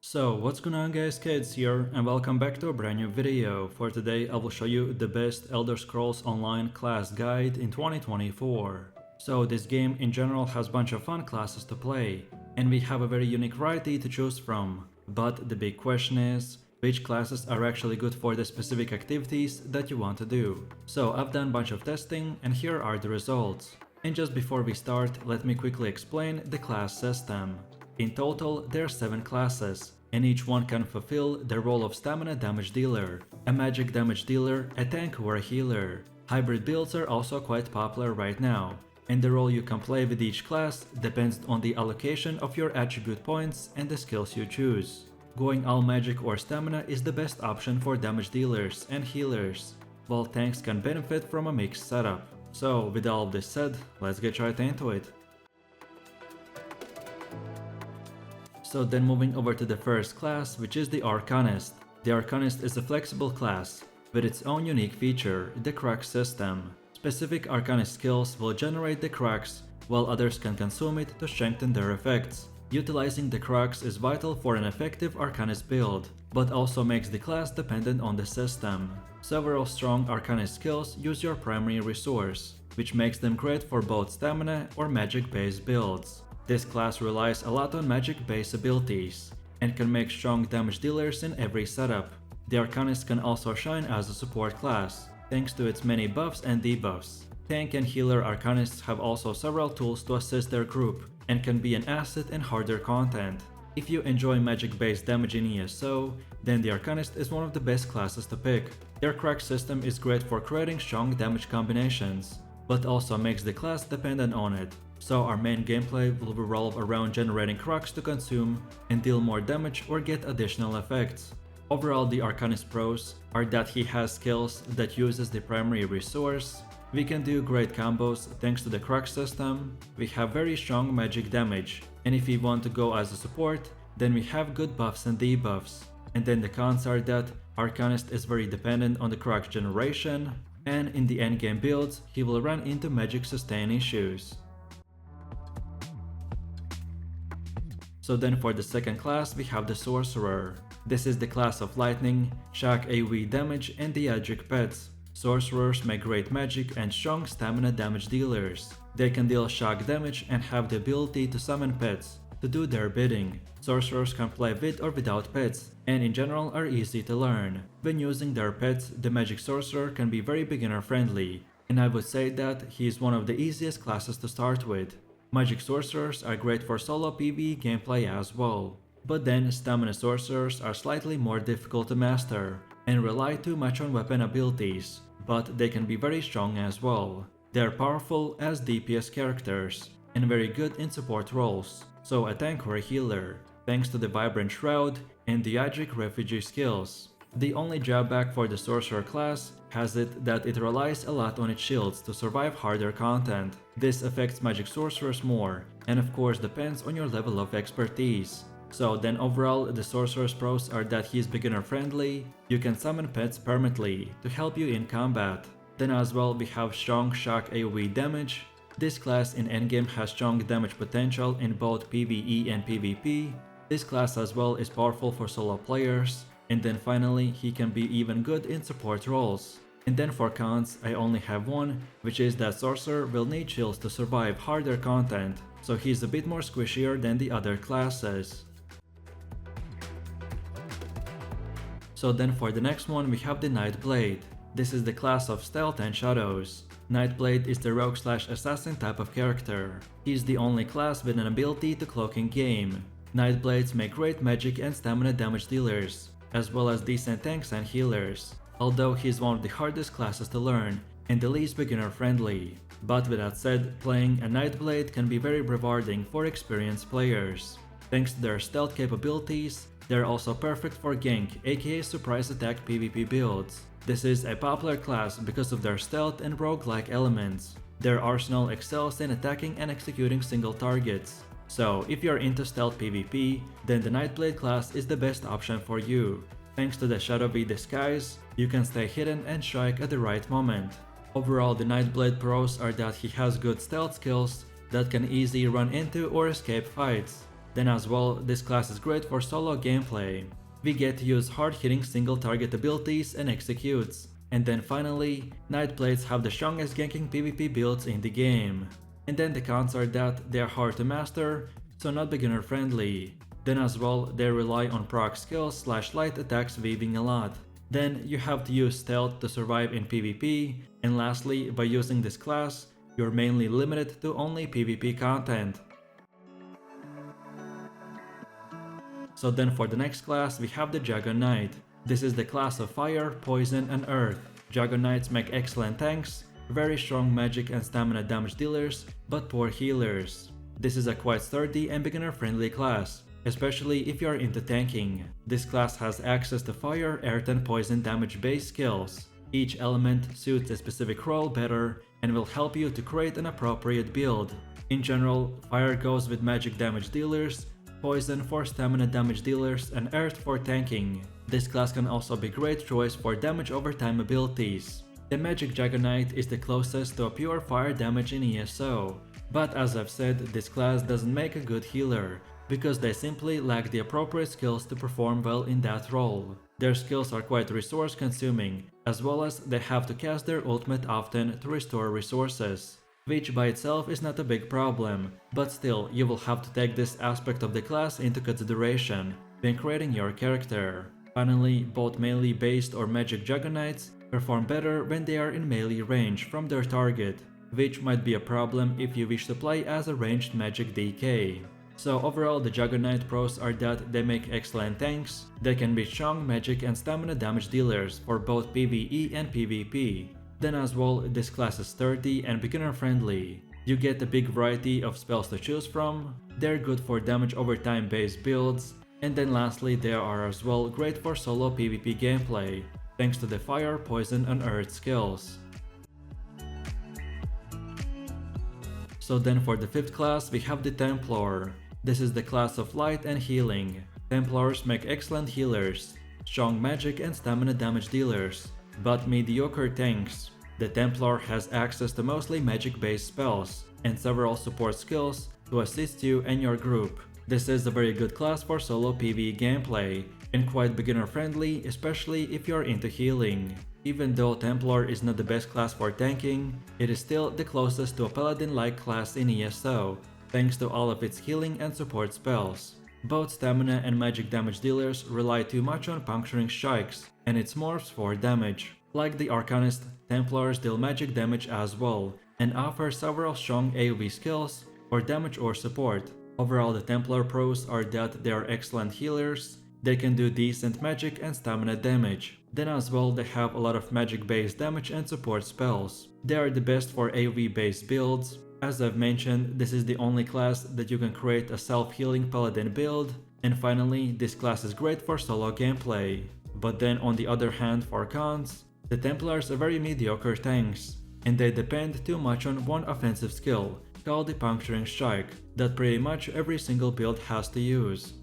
So what's going on guys, Kids here, and welcome back to a brand new video. For today I will show you the best Elder Scrolls Online class guide in 2024. So this game in general has a bunch of fun classes to play, and we have a very unique variety to choose from. But the big question is, which classes are actually good for the specific activities that you want to do? So I've done a bunch of testing and here are the results. And just before we start, let me quickly explain the class system. In total, there are 7 classes, and each one can fulfill the role of stamina damage dealer, a magic damage dealer, a tank or a healer. Hybrid builds are also quite popular right now, and the role you can play with each class depends on the allocation of your attribute points and the skills you choose. Going all magic or stamina is the best option for damage dealers and healers, while tanks can benefit from a mixed setup. So with all of this said, let's get right into it. So then moving over to the first class, which is the Arcanist. The Arcanist is a flexible class, with its own unique feature, the crack system. Specific Arcanist skills will generate the cracks, while others can consume it to strengthen their effects. Utilizing the cracks is vital for an effective Arcanist build, but also makes the class dependent on the system. Several strong Arcanist skills use your primary resource, which makes them great for both stamina or magic-based builds. This class relies a lot on magic-based abilities, and can make strong damage dealers in every setup. The Arcanist can also shine as a support class, thanks to its many buffs and debuffs. Tank and healer Arcanists have also several tools to assist their group, and can be an asset in harder content. If you enjoy magic-based damage in ESO, then the Arcanist is one of the best classes to pick. Their crack system is great for creating strong damage combinations, but also makes the class dependent on it. So our main gameplay will revolve around generating cracks to consume and deal more damage or get additional effects. Overall, the Arcanist pros are that he has skills that uses the primary resource. We can do great combos thanks to the crack system. We have very strong magic damage, and if we want to go as a support, then we have good buffs and debuffs. And then the cons are that Arcanist is very dependent on the crack generation, and in the endgame builds, he will run into magic sustain issues. So then for the second class, we have the Sorcerer. This is the class of lightning, shock AoE damage and Diadric pets. Sorcerers make great magic and strong stamina damage dealers. They can deal shock damage and have the ability to summon pets to do their bidding. Sorcerers can play with or without pets, and in general are easy to learn. When using their pets, the magic sorcerer can be very beginner friendly, and I would say that he is one of the easiest classes to start with. Magic sorcerers are great for solo PvE gameplay as well, but then stamina sorcerers are slightly more difficult to master and rely too much on weapon abilities, but they can be very strong as well. They are powerful as DPS characters and very good in support roles, so a tank or a healer, thanks to the Vibrant Shroud and Diadric Refugee skills. The only drawback for the Sorcerer class has it that it relies a lot on its shields to survive harder content. This affects magic sorcerers more, and of course depends on your level of expertise. So then overall, the Sorcerer's pros are that he is beginner friendly, you can summon pets permanently to help you in combat. Then as well we have strong shock AoE damage. This class in endgame has strong damage potential in both PvE and PvP. This class as well is powerful for solo players. And then finally, he can be even good in support roles. And then for cons, I only have one, which is that Sorcerer will need shields to survive harder content, so he's a bit more squishier than the other classes. So then for the next one we have the Nightblade. This is the class of stealth and shadows. Nightblade is the rogue/assassin type of character. He's the only class with an ability to cloak in game. Nightblades make great magic and stamina damage dealers, as well as decent tanks and healers, although he's one of the hardest classes to learn and the least beginner friendly. But with that said, playing a Nightblade can be very rewarding for experienced players. Thanks to their stealth capabilities, they're also perfect for gank, aka surprise attack PvP builds. This is a popular class because of their stealth and roguelike elements. Their arsenal excels in attacking and executing single targets. So if you're into stealth PvP, then the Nightblade class is the best option for you. Thanks to the shadowy disguise, you can stay hidden and strike at the right moment. Overall, the Nightblade pros are that he has good stealth skills that can easily run into or escape fights. Then as well, this class is great for solo gameplay. We get to use hard-hitting single target abilities and executes. And then finally, Nightblades have the strongest ganking PvP builds in the game. And then the cons are that they are hard to master, so not beginner friendly. Then as well, they rely on proc skills / light attacks weaving a lot. Then you have to use stealth to survive in PvP, and lastly, by using this class, you're mainly limited to only PvP content. So then for the next class we have the Dragonknight. This is the class of fire, poison and earth. Dragoknights make excellent tanks, very strong magic and stamina damage dealers, but poor healers. This is a quite sturdy and beginner friendly class, especially if you are into tanking. This class has access to fire, earth and poison damage based skills. Each element suits a specific role better and will help you to create an appropriate build. In general, fire goes with magic damage dealers, poison for stamina damage dealers and earth for tanking. This class can also be a great choice for damage over time abilities. The Magic Dragonknight is the closest to a pure fire damage in ESO, but as I've said, this class doesn't make a good healer, because they simply lack the appropriate skills to perform well in that role. Their skills are quite resource consuming, as well as they have to cast their ultimate often to restore resources, which by itself is not a big problem, but still you will have to take this aspect of the class into consideration when creating your character. Finally, both melee based or magic Dragoknights perform better when they are in melee range from their target, which might be a problem if you wish to play as a ranged magic DK. So overall, the Dragonknight pros are that they make excellent tanks, they can be strong magic and stamina damage dealers for both PvE and PvP. Then as well, this class is sturdy and beginner friendly. You get a big variety of spells to choose from, they're good for damage over time based builds, and then lastly they are as well great for solo PvP gameplay, thanks to the fire, poison and earth skills. So then for the fifth class we have the Templar. This is the class of light and healing. Templars make excellent healers, strong magic and stamina damage dealers, but mediocre tanks. The Templar has access to mostly magic based spells and several support skills to assist you and your group. This is a very good class for solo PvE gameplay and quite beginner friendly, especially if you're into healing. Even though Templar is not the best class for tanking, it is still the closest to a paladin-like class in ESO, thanks to all of its healing and support spells. Both stamina and magic damage dealers rely too much on puncturing strikes and its morphs for damage. Like the Arcanist, Templars deal magic damage as well and offer several strong AoE skills for damage or support. Overall, the Templar pros are that they are excellent healers, they can do decent magic and stamina damage. Then as well, they have a lot of magic based damage and support spells. They are the best for AoE based builds. As I've mentioned, this is the only class that you can create a self-healing paladin build. And finally, this class is great for solo gameplay. But then on the other hand, for cons, the Templars are very mediocre tanks, and they depend too much on one offensive skill, called the puncturing strike, that pretty much every single build has to use.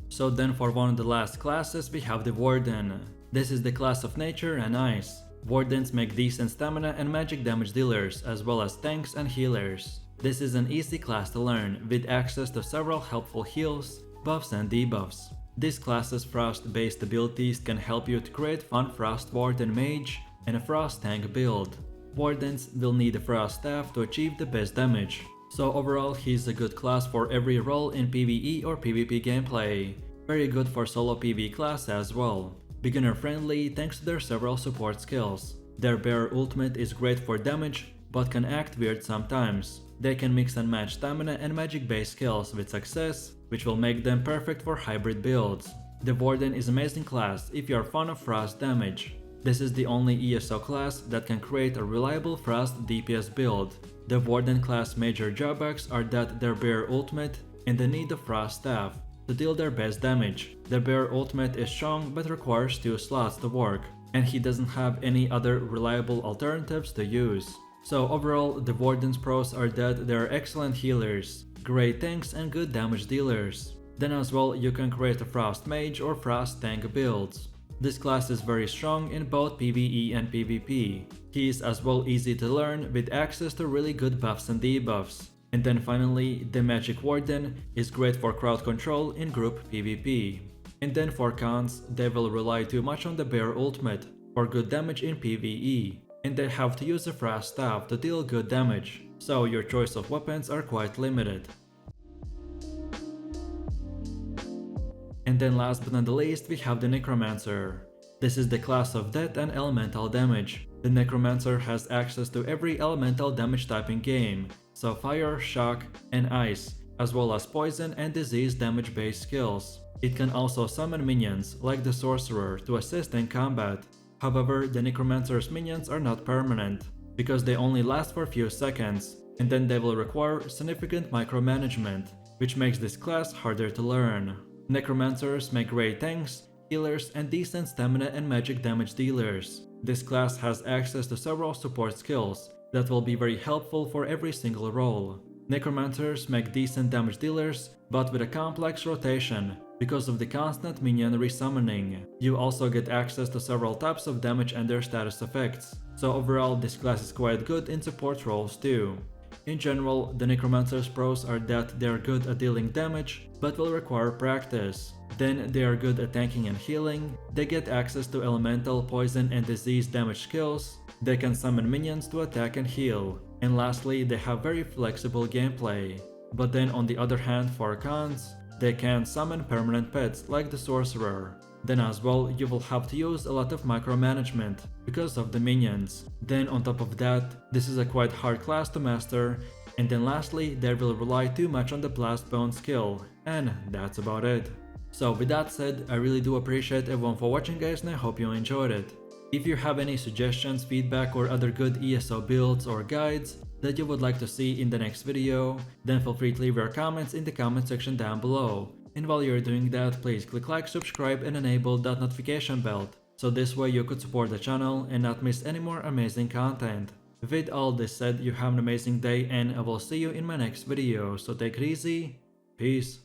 So then for one of the last classes we have the Warden. This is the class of nature and ice. Wardens make decent stamina and magic damage dealers, as well as tanks and healers. This is an easy class to learn, with access to several helpful heals, buffs and debuffs. This class's frost based abilities can help you to create fun Frost Warden mage and a frost tank build. Wardens will need a frost staff to achieve the best damage, so overall he's a good class for every role in PvE or PvP gameplay. Very good for solo PvE class as well. Beginner friendly thanks to their several support skills. Their bearer ultimate is great for damage, but can act weird sometimes. They can mix and match stamina and magic based skills with success, which will make them perfect for hybrid builds. The Warden is an amazing class if you are fond of frost damage. This is the only ESO class that can create a reliable frost DPS build. The Warden class major drawbacks are that their bearer ultimate and the need of frost staff to deal their best damage. The bearer ultimate is strong but requires 2 slots to work, and he doesn't have any other reliable alternatives to use. So overall, the Warden's pros are that they are excellent healers, great tanks and good damage dealers. Then as well, you can create a frost mage or frost tank builds. This class is very strong in both PvE and PvP. He is as well easy to learn with access to really good buffs and debuffs. And then finally, the Magic Warden is great for crowd control in group PvP. And then for cons, they will rely too much on the Bear ultimate for good damage in PvE, and they have to use a Frost Staff to deal good damage, so your choice of weapons are quite limited. And then last but not the least, we have the Necromancer. This is the class of death and elemental damage. The Necromancer has access to every elemental damage type in game, so fire, shock, and ice, as well as poison and disease damage based skills. It can also summon minions, like the Sorcerer, to assist in combat. However, the Necromancer's minions are not permanent, because they only last for a few seconds, and then they will require significant micromanagement, which makes this class harder to learn. Necromancers make great tanks, healers, and decent stamina and magic damage dealers. This class has access to several support skills that will be very helpful for every single role. Necromancers make decent damage dealers, but with a complex rotation, because of the constant minion resummoning. You also get access to several types of damage and their status effects, so overall this class is quite good in support roles too. In general, the Necromancer's pros are that they are good at dealing damage, but will require practice. Then they are good at tanking and healing, they get access to elemental, poison, and disease damage skills, they can summon minions to attack and heal, and lastly they have very flexible gameplay. But then on the other hand, for cons, they can summon permanent pets like the Sorcerer. Then as well, you will have to use a lot of micromanagement because of the minions. Then on top of that, this is a quite hard class to master. And then lastly, they will rely too much on the Blast Bone skill. And that's about it. So with that said, I really do appreciate everyone for watching guys, and I hope you enjoyed it. If you have any suggestions, feedback, or other good ESO builds or guides that you would like to see in the next video, then feel free to leave your comments in the comment section down below. And while you're doing that, please click like, subscribe, and enable that notification bell, so this way you could support the channel and not miss any more amazing content. With all this said, you have an amazing day, and I will see you in my next video, so take it easy, peace.